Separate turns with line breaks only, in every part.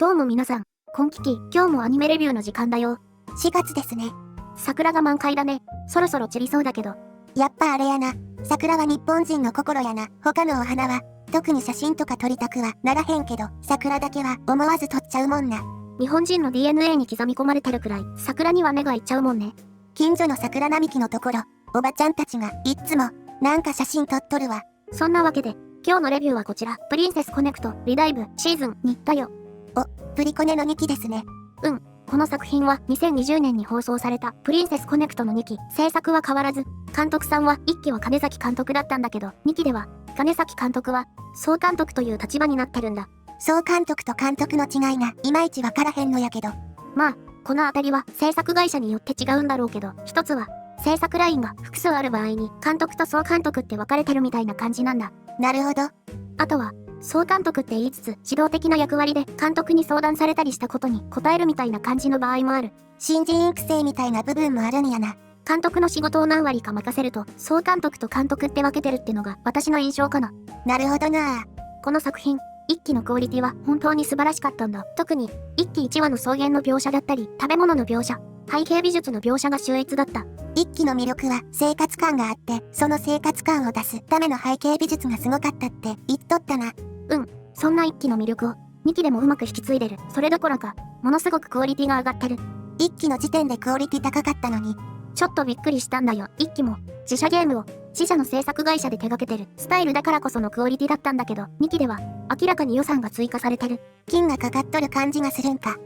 どうも皆さん、こんきき、今日もアニメレビューの時間だよ。
4月ですね。
桜が満開だね。そろそろ散りそうだけど。
やっぱあれやな。桜は日本人の心やな。他のお花は、特に写真とか撮りたくはならへんけど、桜だけは思わず撮っちゃうもんな。
日本人の DNA に刻み込まれてるくらい、桜には目がいっちゃうもんね。
近所の桜並木のところ、おばちゃんたちがいっつも、なんか写真撮っとるわ。
そんなわけで、今日のレビューはこちら、プリンセスコネクトリダイブシーズン2だよ。
プリコネの2期ですね。
この作品は2020年に放送されたプリンセスコネクトの2期、制作は変わらず、監督さんは1期は金崎監督だったんだけど、2期では、金崎監督は、総監督という立場になってるんだ。
総監督と監督の違いがいまいちわからへんのやけど。
まあ、このあたりは制作会社によって違うんだろうけど、一つは、制作ラインが複数ある場合に、監督と総監督って分かれてるみたいな感じなんだ。
なるほど。
あとは、総監督って言いつつ、指導的な役割で監督に相談されたりしたことに応えるみたいな感じの場合もある。
新人育成みたいな部分もあるんやな。
監督の仕事を何割か任せると、総監督と監督って分けてるってのが私の印象かな。
なるほどな。
この作品、1期のクオリティは本当に素晴らしかったんだ。特に、1期1話の草原の描写だったり、食べ物の描写、背景美術の描写が秀逸だった。
1期の魅力は生活感があって、その生活感を出すための背景美術がすごかったって言っとったな。
そんな1期の魅力を2期でもうまく引き継いでる。それどころか、ものすごくクオリティが上がってる。
1期の時点でクオリティ高かったのに。
ちょっとびっくりしたんだよ。1期も自社ゲームを自社の制作会社で手掛けてるスタイルだからこそのクオリティだったんだけど、2期では明らかに予算が追加されてる。
金がかかっとる感じがするんか。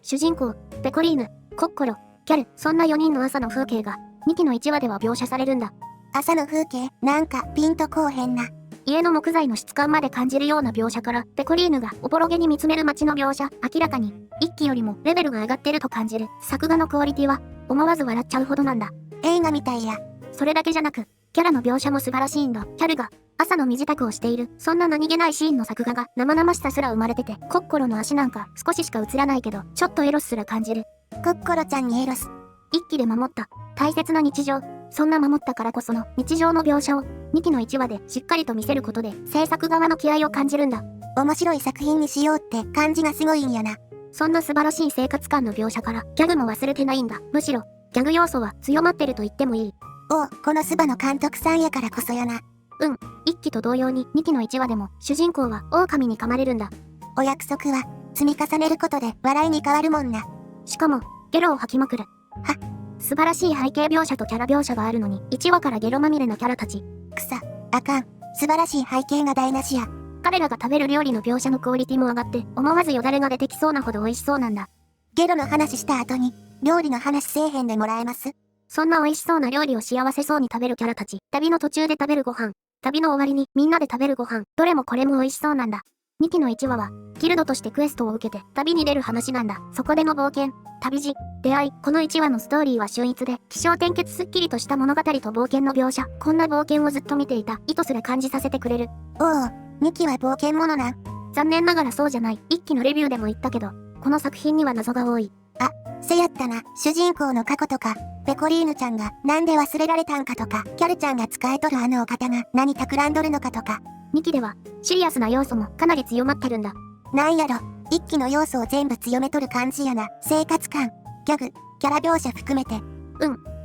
主人公、ペコリーヌ、コッコロ、キャル、そんな4人の朝の風景が2期の1話では描写されるんだ。
朝の風景、なんかピンとこうへんな。
家の木材の質感まで感じるような描写から、ペコリーヌがおぼろげに見つめる街の描写、明らかに1期よりもレベルが上がってると感じる。作画のクオリティは思わず笑っちゃうほどなんだ。
映画みたいや。
それだけじゃなく、キャラの描写も素晴らしいんだ。キャルが朝の身支度をしている、そんな何気ないシーンの作画が生々しさすら生まれてて、コッコロの足なんか少ししか映らないけど、ちょっとエロスすら感じる。
コッコロちゃんにエロス。
1期で守った大切な日常、そんな守ったからこその日常の描写を2期の1話でしっかりと見せることで制作側の気合を感じるんだ。
面白い作品にしようって感じがすごいんやな。
そんな素晴らしい生活感の描写からギャグも忘れてないんだ。むしろギャグ要素は強まってると言ってもいい。
このスバの監督さんやからこそやな。
1期と同様に2期の1話でも主人公は狼に噛まれるんだ。
お約束は積み重ねることで笑いに変わるもんな。
しかもゲロを吐きまくる。素晴らしい背景描写とキャラ描写があるのに1話からゲロまみれのキャラたち。
あかん。素晴らしい背景が台無しや。
彼らが食べる料理の描写のクオリティも上がって思わずよだれが出てきそうなほど美味しそうなんだ。
ゲロの話した後に料理の話せえへんでもらえます？
そんな美味しそうな料理を幸せそうに食べるキャラたち。旅の途中で食べるご飯。旅の終わりにみんなで食べるご飯。どれもこれも美味しそうなんだ。2期の1話は、ギルドとしてクエストを受けて旅に出る話なんだ。そこでの冒険、旅路、出会い。この1話のストーリーは秀逸で、起承転結すっきりとした物語と冒険の描写。こんな冒険をずっと見ていた意図すら感じさせてくれる。
2期は冒険者なん？
残念ながらそうじゃない。1期のレビューでも言ったけど、この作品には謎が多い。
せやったな。主人公の過去とか、ペコリーヌちゃんがなんで忘れられたんかとか、キャルちゃんが使えとるあのお方が何企んどるのかとか。
2期では、シリアスな要素もかなり強まってるんだ。
なんやろ、1期の要素を全部強めとる感じやな。生活感、ギャグ、キャラ描写含めて。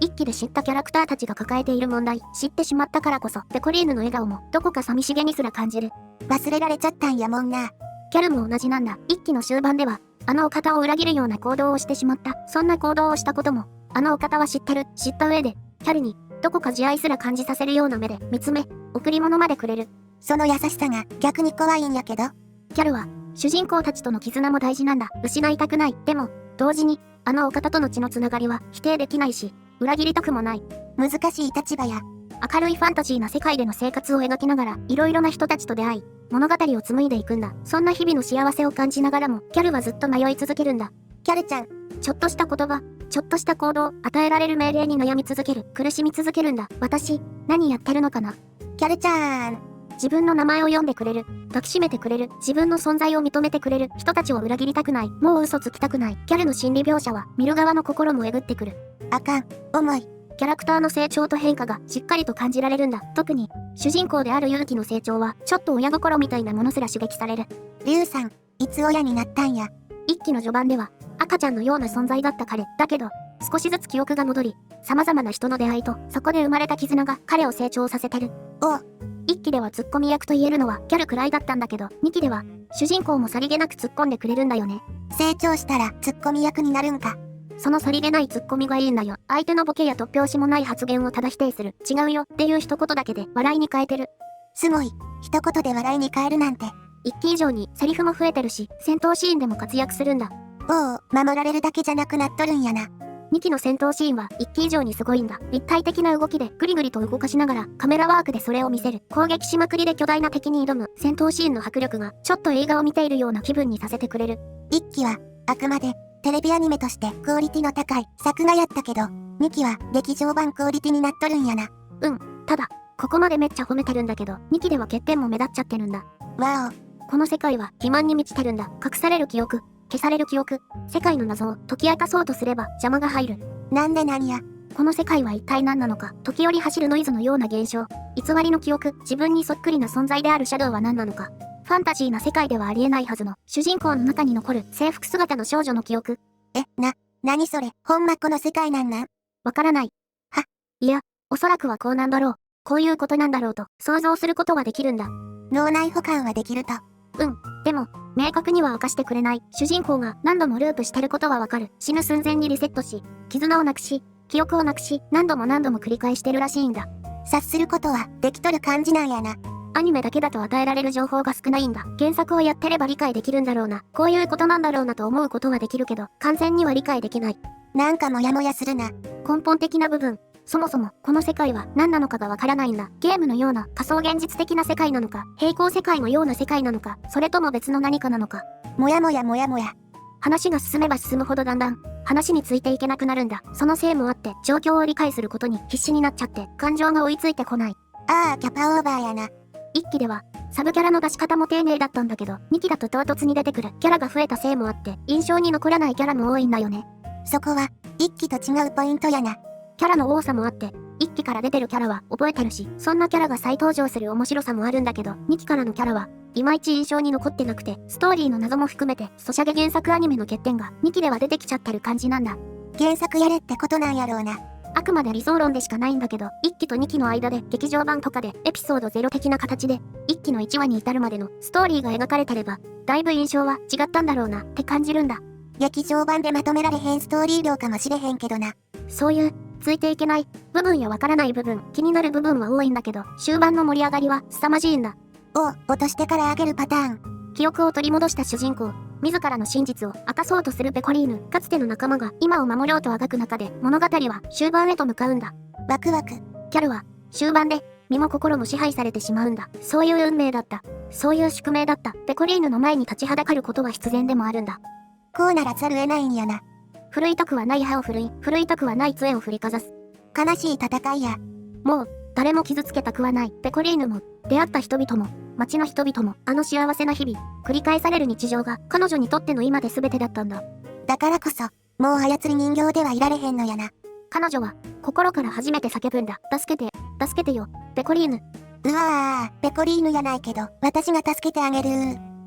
1期で知ったキャラクターたちが抱えている問題、知ってしまったからこそ、ペコリーヌの笑顔もどこか寂しげにすら感じる。
忘れられちゃったんやもんな。
キャルも同じなんだ。1期の終盤では、あのお方を裏切るような行動をしてしまった。そんな行動をしたことも、あのお方は知ってる。知った上で、キャルに、どこか慈愛すら感じさせるような目で見つめ、贈り物までくれる。
その優しさが逆に怖いんやけど。
キャルは、主人公たちとの絆も大事なんだ。失いたくない。でも、同時に、あのお方との血のつながりは否定できないし、裏切りたくもない。
難しい立場や。
明るいファンタジーな世界での生活を描きながら、いろいろな人たちと出会い、物語を紡いでいくんだ。そんな日々の幸せを感じながらも、キャルはずっと迷い続けるんだ。
キャルちゃん。
ちょっとした言葉、ちょっとした行動、与えられる命令に悩み続ける、苦しみ続けるんだ。私、何やってるのかな？
キャルちゃん。
自分の名前を呼んでくれる、抱きしめてくれる、自分の存在を認めてくれる、人たちを裏切りたくない、もう嘘つきたくない。キャルの心理描写は、見る側の心もえぐってくる。
あかん、重い。
キャラクターの成長と変化がしっかりと感じられるんだ。特に、主人公である勇気の成長は、ちょっと親心みたいなものすら刺激される。
リュウさん、いつ親になったんや。
一期の序盤では、赤ちゃんのような存在だった彼。だけど、少しずつ記憶が戻り、様々な人の出会いと、そこで生まれた絆が彼を成長させてる。
おう、
一期ではツッコミ役と言えるのはギャルくらいだったんだけど、二期では、主人公もさりげなく突っ込んでくれるんだよね。
成長したらツッコミ役になるんか。
そのさりげないツッコミがいいんだよ。相手のボケや突拍子もない発言をただ否定する。違うよっていう一言だけで笑いに変えてる。
すごい。一言で笑いに変えるなんて。
一期以上にセリフも増えてるし、戦闘シーンでも活躍するんだ。
おう、守られるだけじゃなくなっとるんやな。
2期の戦闘シーンは1期以上にすごいんだ。立体的な動きでグリグリと動かしながらカメラワークでそれを見せる。攻撃しまくりで巨大な敵に挑む戦闘シーンの迫力がちょっと映画を見ているような気分にさせてくれる。
1期はあくまでテレビアニメとしてクオリティの高い作画やったけど、2期は劇場版クオリティになっとるんやな。
ただ、ここまでめっちゃ褒めてるんだけど、2期では欠点も目立っちゃってるんだ。
わ
この世界は欺瞞に満ちてるんだ。隠される記憶、消される記憶、世界の謎を解き明かそうとすれば邪魔が入る。
お、なんでなんや。
この世界は一体何なのか、時折走るノイズのような現象、偽りの記憶、自分にそっくりな存在であるシャドウは何なのか、ファンタジーな世界ではありえないはずの、主人公の中に残る制服姿の少女の記憶。
何それ、ほんまこの世界なんなん？
わからない。いや、おそらくはこうなんだろう。こういうことなんだろうと、想像することはできるんだ。
脳内保管はできると。
でも、明確には明かしてくれない。主人公が何度もループしてることはわかる。死ぬ寸前にリセットし、絆をなくし、記憶をなくし、何度も繰り返してるらしいんだ。
察することはできとる感じなんやな。
アニメだけだと与えられる情報が少ないんだ。原作をやってれば理解できるんだろうな。こういうことなんだろうなと思うことはできるけど、完全には理解できない。
なんかモヤモヤするな。
根本的な部分。そもそも、この世界は何なのかがわからないんだ。ゲームのような仮想現実的な世界なのか、平行世界のような世界なのか、それとも別の何かなのか。
モヤモヤモヤモヤ。
話が進めば進むほどだんだん、話についていけなくなるんだ。そのせいもあって、状況を理解することに必死になっちゃって、感情が追いついてこない。
ああ、キャパオーバーやな。
1期では、サブキャラの出し方も丁寧だったんだけど、2期だと唐突に出てくるキャラが増えたせいもあって、印象に残らないキャラも多いんだよね。
そこは、1期と違うポイントやな。
キャラの多さもあって、1期から出てるキャラは覚えてるし、そんなキャラが再登場する面白さもあるんだけど、2期からのキャラはいまいち印象に残ってなくて、ストーリーの謎も含めて、ソシャゲ原作アニメの欠点が2期では出てきちゃってる感じなんだ。
原作やれってことなんやろうな。
あくまで理想論でしかないんだけど、1期と2期の間で劇場版とかでエピソード0的な形で、1期の1話に至るまでのストーリーが描かれてれば、だいぶ印象は違ったんだろうなって感じるんだ。
劇場版でまとめられへんストーリー量かもしれへんけどな。
そういう、ついていけない部分やわからない部分、気になる部分は多いんだけど、終盤の盛り上がりは凄まじいんだ。
落としてから上げるパターン。
記憶を取り戻した主人公、自らの真実を明かそうとするペコリーヌ、かつての仲間が今を守ろうとあがく中で物語は終盤へと向かうんだ。
ワクワク。
キャルは終盤で身も心も支配されてしまうんだ。そういう運命だった。そういう宿命だった。ペコリーヌの前に立ちはだかることは必然でもあるんだ。
こうならざる得ないんやな。
振るいたくはない歯を振るい、振るいたくはない杖を振りかざす。
悲しい戦いや。
もう、誰も傷つけたくはない。ペコリーヌも、出会った人々も、街の人々も、あの幸せな日々、繰り返される日常が、彼女にとっての今で全てだったんだ。
だからこそ、もう操り人形ではいられへんのやな。
彼女は、心から初めて叫ぶんだ。助けて、助けてよ、ペコリーヌ。
うわぁ、ペコリーヌやないけど、私が助けてあげる。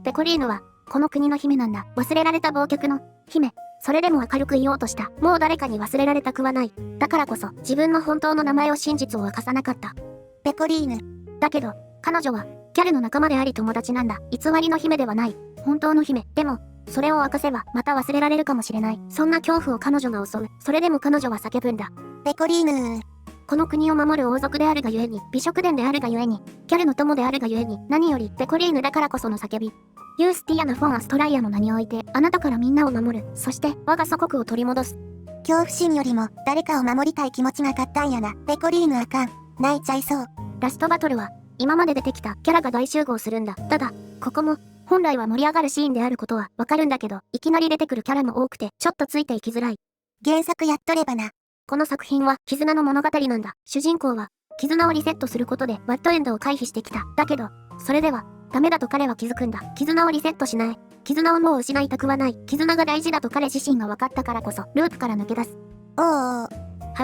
ペコリーヌは、この国の姫なんだ。忘れられた忘却の、姫。それでも明るく言おうとした。もう誰かに忘れられたくはない。だからこそ、自分の本当の名前を真実を明かさなかった。
ペコリーヌ。
だけど、彼女は、キャルの仲間であり友達なんだ。偽りの姫ではない。本当の姫。でも、それを明かせば、また忘れられるかもしれない。そんな恐怖を彼女が襲う。それでも彼女は叫ぶんだ。
ペコリーヌ。
この国を守る王族であるがゆえに、美食殿であるがゆえに、キャルの友であるがゆえに、何より、ペコリーヌだからこその叫び。ユースティアナ・フォン・アストライアの名において、あなたからみんなを守る。そして、我が祖国を取り戻す。
恐怖心よりも、誰かを守りたい気持ちが勝ったんやな。ペコリーヌあかん。泣いちゃいそう。
ラストバトルは、今まで出てきたキャラが大集合するんだ。ただ、ここも、本来は盛り上がるシーンであることはわかるんだけど、いきなり出てくるキャラも多くて、ちょっとついていきづらい。
原作やっとればな。
この作品は、絆の物語なんだ。主人公は、絆をリセットすることで、バッドエンドを回避してきた。だけど、それでは、ダメだと彼は気づくんだ。絆をリセットしない。絆をもう失いたくはない。絆が大事だと彼自身が分かったからこそ、ループから抜け出す。
おー。
ハ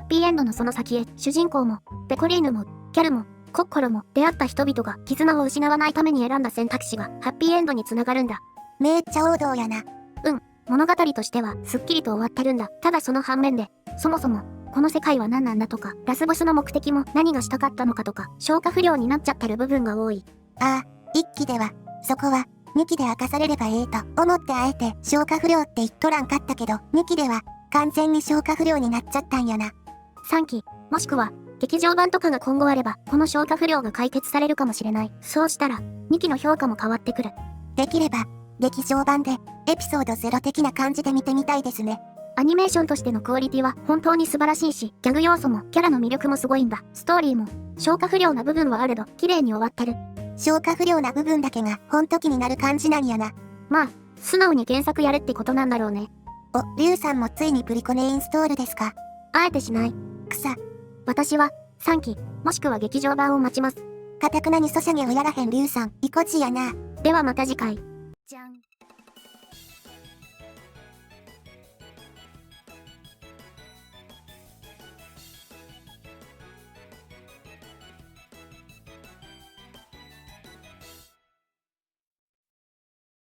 ッピーエンドのその先へ、主人公も、ペコリーヌも、キャルも、コッコロも、出会った人々が絆を失わないために選んだ選択肢が、ハッピーエンドにつながるんだ。
めっちゃ王道やな。
物語としてはすっきりと終わってるんだ。ただその反面で、そもそも、この世界は何なんだとか、ラスボスの目的も何がしたかったのかとか、消化不良になっちゃってる部分が多い。
ああ、一期では、そこは、2期で明かされればええと思ってあえて消化不良って言っとらんかったけど、2期では完全に消化不良になっちゃったんやな。
3期、もしくは、劇場版とかが今後あれば、この消化不良が解決されるかもしれない。そうしたら、2期の評価も変わってくる。
できれば、劇場版でエピソード0的な感じで見てみたいですね。
アニメーションとしてのクオリティは本当に素晴らしいし、ギャグ要素もキャラの魅力もすごいんだ。ストーリーも、消化不良な部分はあれど、綺麗に終わってる。
消化不良な部分だけが本当気になる感じなんやな。
まあ、素直に原作やれってことなんだろうね。
お、リュウさんもついにプリコネインストールですか？
あえてしない。
草。
私は、3期、もしくは劇場版を待ちます。
かたくなにソシャゲをやらへんリュウさん、意固地やな。
ではまた次回。じゃん。